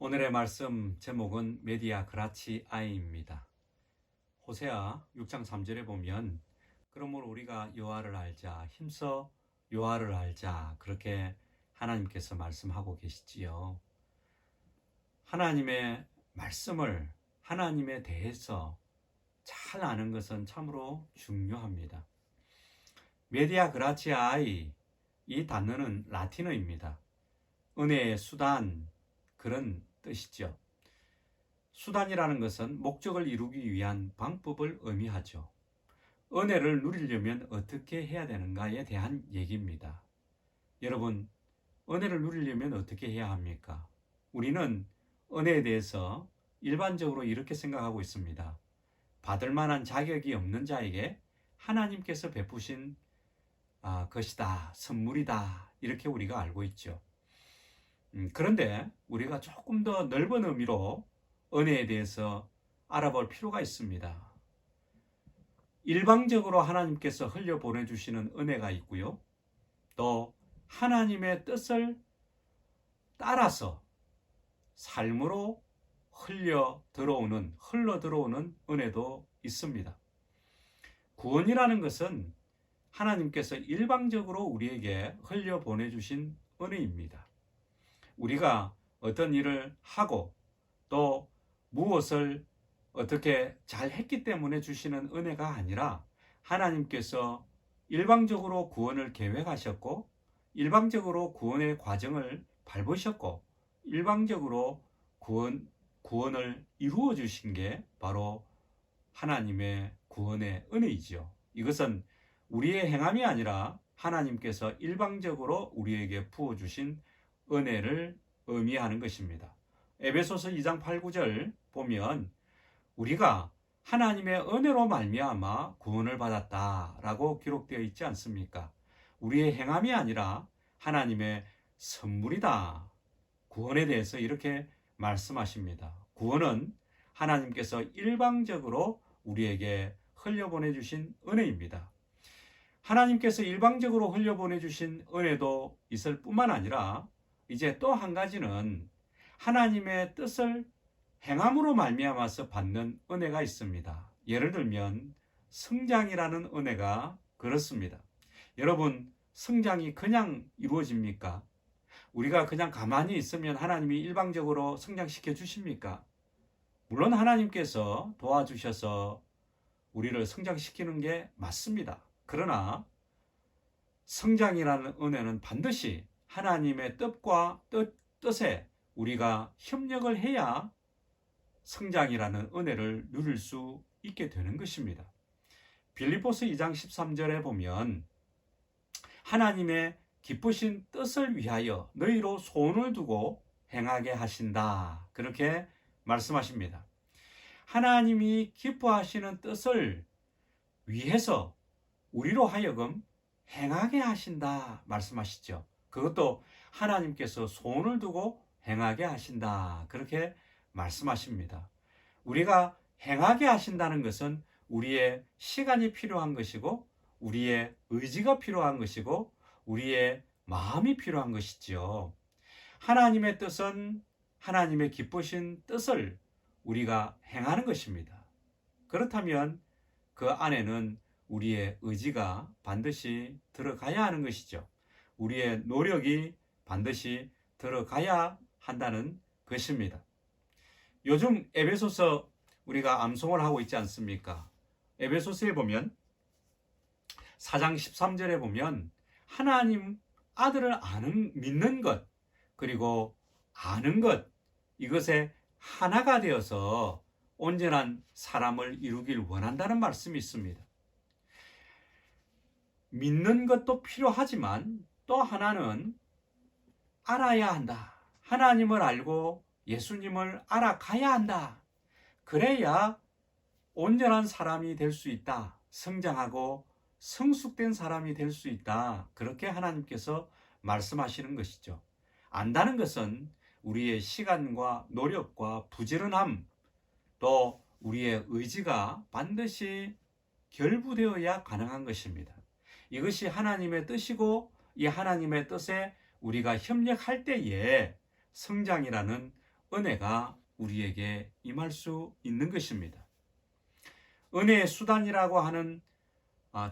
오늘의 말씀 제목은 메디아 그라치 아이입니다. 호세아 6장 3절에 보면 그러므로 우리가 여호와를 알자 힘써 여호와를 알자 그렇게 하나님께서 말씀하고 계시지요. 하나님의 말씀을 하나님에 대해서 잘 아는 것은 참으로 중요합니다. 메디아 그라치 아이 이 단어는 라틴어입니다. 은혜의 수단 그런 뜻이죠. 수단이라는 것은 목적을 이루기 위한 방법을 의미하죠. 은혜를 누리려면 어떻게 해야 되는가에 대한 얘기입니다. 여러분, 은혜를 누리려면 어떻게 해야 합니까? 우리는 은혜에 대해서 일반적으로 이렇게 생각하고 있습니다. 받을 만한 자격이 없는 자에게 하나님께서 베푸신 것이다, 선물이다, 이렇게 우리가 알고 있죠. 그런데 우리가 조금 더 넓은 의미로 은혜에 대해서 알아볼 필요가 있습니다. 일방적으로 하나님께서 흘려보내주시는 은혜가 있고요. 또 하나님의 뜻을 따라서 삶으로 흘러 들어오는 은혜도 있습니다. 구원이라는 것은 하나님께서 일방적으로 우리에게 흘려보내주신 은혜입니다. 우리가 어떤 일을 하고 또 무엇을 어떻게 잘 했기 때문에 주시는 은혜가 아니라 하나님께서 일방적으로 구원을 계획하셨고 일방적으로 구원의 과정을 밟으셨고 일방적으로 구원을 이루어 주신 게 바로 하나님의 구원의 은혜이죠. 이것은 우리의 행함이 아니라 하나님께서 일방적으로 우리에게 부어주신 은혜를 의미하는 것입니다. 에베소서 2장 8, 9절 보면 우리가 하나님의 은혜로 말미암아 구원을 받았다라고 기록되어 있지 않습니까? 우리의 행함이 아니라 하나님의 선물이다. 구원에 대해서 이렇게 말씀하십니다. 구원은 하나님께서 일방적으로 우리에게 흘려보내주신 은혜입니다. 하나님께서 일방적으로 흘려보내주신 은혜도 있을 뿐만 아니라 이제 또 한 가지는 하나님의 뜻을 행함으로 말미암아서 받는 은혜가 있습니다. 예를 들면 성장이라는 은혜가 그렇습니다. 여러분, 성장이 그냥 이루어집니까? 우리가 그냥 가만히 있으면 하나님이 일방적으로 성장시켜 주십니까? 물론 하나님께서 도와주셔서 우리를 성장시키는 게 맞습니다. 그러나 성장이라는 은혜는 반드시 하나님의 뜻에 우리가 협력을 해야 성장이라는 은혜를 누릴 수 있게 되는 것입니다. 빌립보서 2장 13절에 보면 하나님의 기쁘신 뜻을 위하여 너희로 소원을 두고 행하게 하신다. 그렇게 말씀하십니다. 하나님이 기뻐하시는 뜻을 위해서 우리로 하여금 행하게 하신다 말씀하시죠. 그것도 하나님께서 소원을 두고 행하게 하신다. 그렇게 말씀하십니다. 우리가 행하게 하신다는 것은 우리의 시간이 필요한 것이고 우리의 의지가 필요한 것이고 우리의 마음이 필요한 것이지요. 하나님의 뜻은 하나님의 기쁘신 뜻을 우리가 행하는 것입니다. 그렇다면 그 안에는 우리의 의지가 반드시 들어가야 하는 것이죠. 우리의 노력이 반드시 들어가야 한다는 것입니다. 요즘 에베소서 우리가 암송을 하고 있지 않습니까? 에베소서에 보면 4장 13절에 보면 하나님 아들을 믿는 것 그리고 아는 것 이것에 하나가 되어서 온전한 사람을 이루길 원한다는 말씀이 있습니다. 믿는 것도 필요하지만 또 하나는 알아야 한다. 하나님을 알고 예수님을 알아가야 한다. 그래야 온전한 사람이 될 수 있다. 성장하고 성숙된 사람이 될 수 있다. 그렇게 하나님께서 말씀하시는 것이죠. 안다는 것은 우리의 시간과 노력과 부지런함 또 우리의 의지가 반드시 결부되어야 가능한 것입니다. 이것이 하나님의 뜻이고 이 하나님의 뜻에 우리가 협력할 때에 성장이라는 은혜가 우리에게 임할 수 있는 것입니다. 은혜의 수단이라고 하는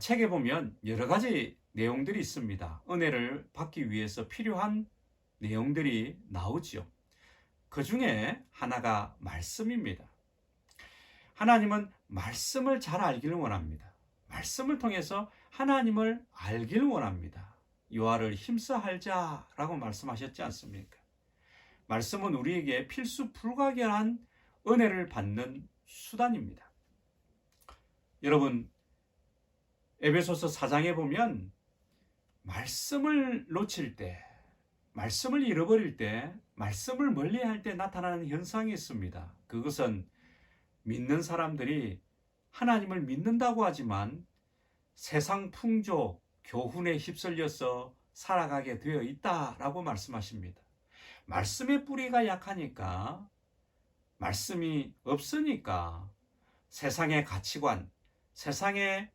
책에 보면 여러 가지 내용들이 있습니다. 은혜를 받기 위해서 필요한 내용들이 나오지요. 그 중에 하나가 말씀입니다. 하나님은 말씀을 잘 알기를 원합니다. 말씀을 통해서 하나님을 알기를 원합니다. 요한을 힘써 알자라고 말씀하셨지 않습니까? 말씀은 우리에게 필수 불가결한 은혜를 받는 수단입니다. 여러분, 에베소서 4장에 보면 말씀을 놓칠 때, 말씀을 잃어버릴 때, 말씀을 멀리할 때 나타나는 현상이 있습니다. 그것은 믿는 사람들이 하나님을 믿는다고 하지만 세상 풍조, 교훈에 휩쓸려서 살아가게 되어 있다라고 말씀하십니다. 말씀의 뿌리가 약하니까, 말씀이 없으니까 세상의 가치관, 세상의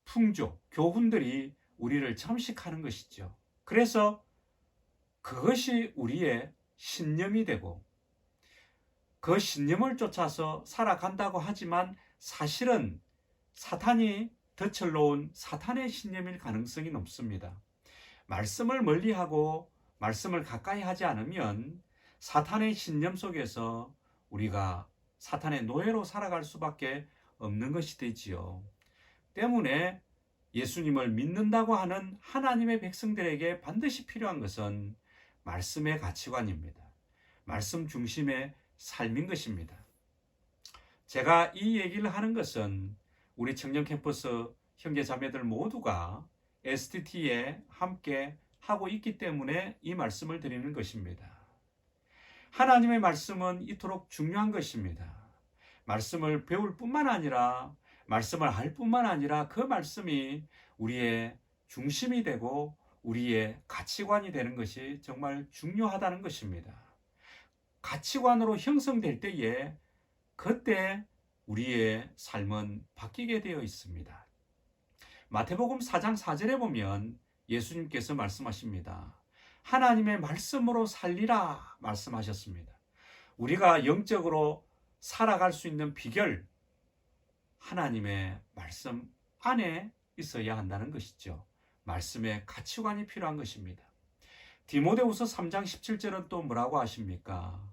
풍조, 교훈들이 우리를 잠식하는 것이죠. 그래서 그것이 우리의 신념이 되고 그 신념을 쫓아서 살아간다고 하지만 사실은 사탄이 덧을놓은 사탄의 신념일 가능성이 높습니다. 말씀을 멀리하고 말씀을 가까이 하지 않으면 사탄의 신념 속에서 우리가 사탄의 노예로 살아갈 수밖에 없는 것이 되지요. 때문에 예수님을 믿는다고 하는 하나님의 백성들에게 반드시 필요한 것은 말씀의 가치관입니다. 말씀 중심의 삶인 것입니다. 제가 이 얘기를 하는 것은 우리 청년 캠퍼스 형제 자매들 모두가 STT에 함께 하고 있기 때문에 이 말씀을 드리는 것입니다. 하나님의 말씀은 이토록 중요한 것입니다. 말씀을 배울 뿐만 아니라 말씀을 알 뿐만 아니라 그 말씀이 우리의 중심이 되고 우리의 가치관이 되는 것이 정말 중요하다는 것입니다. 가치관으로 형성될 때에 그때 우리의 삶은 바뀌게 되어 있습니다. 마태복음 4장 4절에 보면 예수님께서 말씀하십니다. 하나님의 말씀으로 살리라 말씀하셨습니다. 우리가 영적으로 살아갈 수 있는 비결, 하나님의 말씀 안에 있어야 한다는 것이죠. 말씀의 가치관이 필요한 것입니다. 디모데후서 3장 17절은 또 뭐라고 하십니까?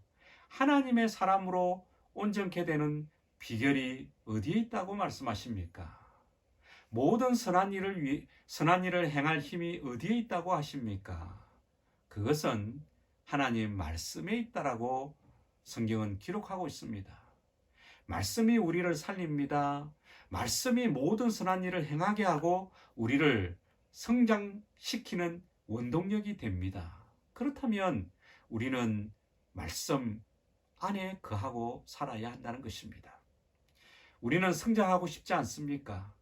하나님의 사람으로 온전케 되는 비결이 어디에 있다고 말씀하십니까? 모든 선한 일을 행할 힘이 어디에 있다고 하십니까? 그것은 하나님 말씀에 있다라고 성경은 기록하고 있습니다. 말씀이 우리를 살립니다. 말씀이 모든 선한 일을 행하게 하고 우리를 성장시키는 원동력이 됩니다. 그렇다면 우리는 말씀 안에 거하고 살아야 한다는 것입니다. 우리는 성장하고 싶지 않습니까?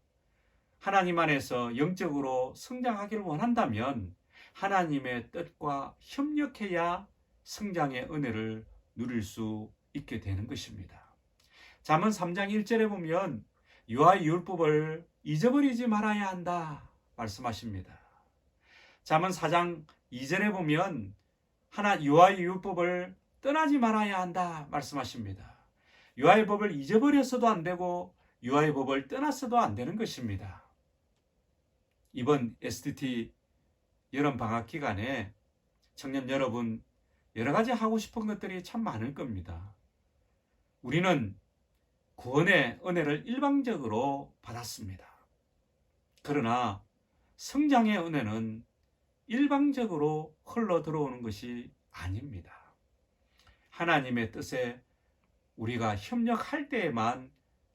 하나님 안에서 영적으로 성장하기를 원한다면 하나님의 뜻과 협력해야 성장의 은혜를 누릴 수 있게 되는 것입니다. 잠언 3장 1절에 보면 유아의 율법을 잊어버리지 말아야 한다 말씀하십니다. 잠언 4장 2절에 보면 유아의 율법을 떠나지 말아야 한다 말씀하십니다. 유아의 법을 잊어버려서도 안 되고 유아의 법을 떠났어도 안 되는 것입니다. 이번 STT 여름 방학 기간에 청년 여러분 여러 가지 하고 싶은 것들이 참 많을 겁니다. 우리는 구원의 은혜를 일방적으로 받았습니다. 그러나 성장의 은혜는 일방적으로 흘러 들어오는 것이 아닙니다. 하나님의 뜻에 우리가 협력할 때에만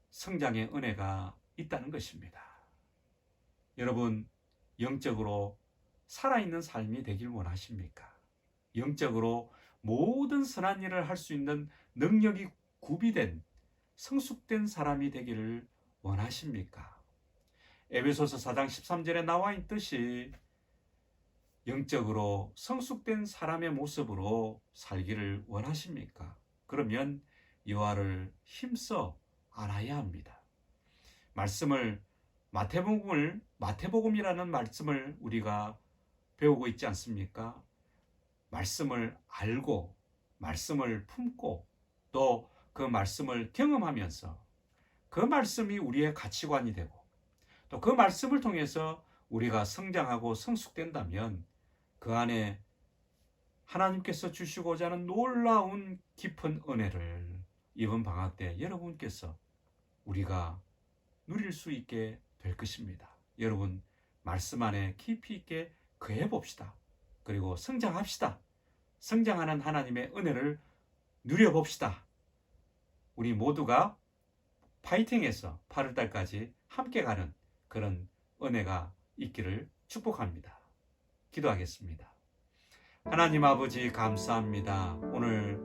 성장의 은혜가 있다는 것입니다. 여러분, 영적으로 살아있는 삶이 되길 원하십니까? 영적으로 모든 선한 일을 할 수 있는 능력이 구비된 성숙된 사람이 되기를 원하십니까? 에베소서 4장 13절에 나와 있듯이 영적으로 성숙된 사람의 모습으로 살기를 원하십니까? 그러면 여호와를 힘써 알아야 합니다. 말씀을 마태복음이라는 말씀을 우리가 배우고 있지 않습니까? 말씀을 알고 말씀을 품고 또 그 말씀을 경험하면서 그 말씀이 우리의 가치관이 되고 또 그 말씀을 통해서 우리가 성장하고 성숙된다면 그 안에 하나님께서 주시고자 하는 놀라운 깊은 은혜를 이번 방학 때 여러분께서 우리가 누릴 수 있게 될 것입니다. 여러분 말씀 안에 깊이 있게 거해 봅시다. 그리고 성장합시다. 성장하는 하나님의 은혜를 누려봅시다. 우리 모두가 파이팅해서 8월달까지 함께 가는 그런 은혜가 있기를 축복합니다. 기도하겠습니다. 하나님 아버지 감사합니다. 오늘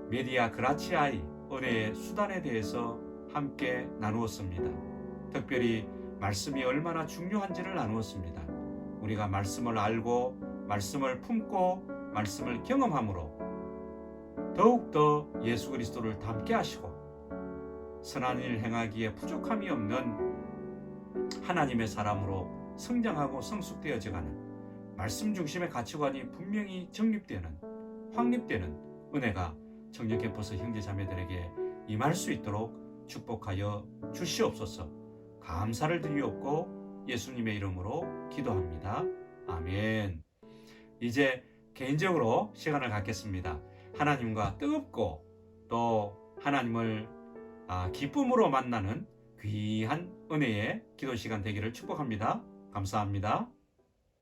메디아 그라치아이 은혜의 수단에 대해서 함께 나누었습니다. 특별히 말씀이 얼마나 중요한지를 나누었습니다. 우리가 말씀을 알고 말씀을 품고 말씀을 경험함으로 더욱더 예수 그리스도를 닮게 하시고 선한 일 행하기에 부족함이 없는 하나님의 사람으로 성장하고 성숙되어져가는 말씀 중심의 가치관이 분명히 정립되는 확립되는 은혜가 청년 캠퍼스 형제자매들에게 임할 수 있도록 축복하여 주시옵소서. 감사를 드리옵고 예수님의 이름으로 기도합니다. 아멘. 이제 개인적으로 시간을 갖겠습니다. 하나님과 뜨겁고 또 하나님을 기쁨으로 만나는 귀한 은혜의 기도 시간 되기를 축복합니다. 감사합니다.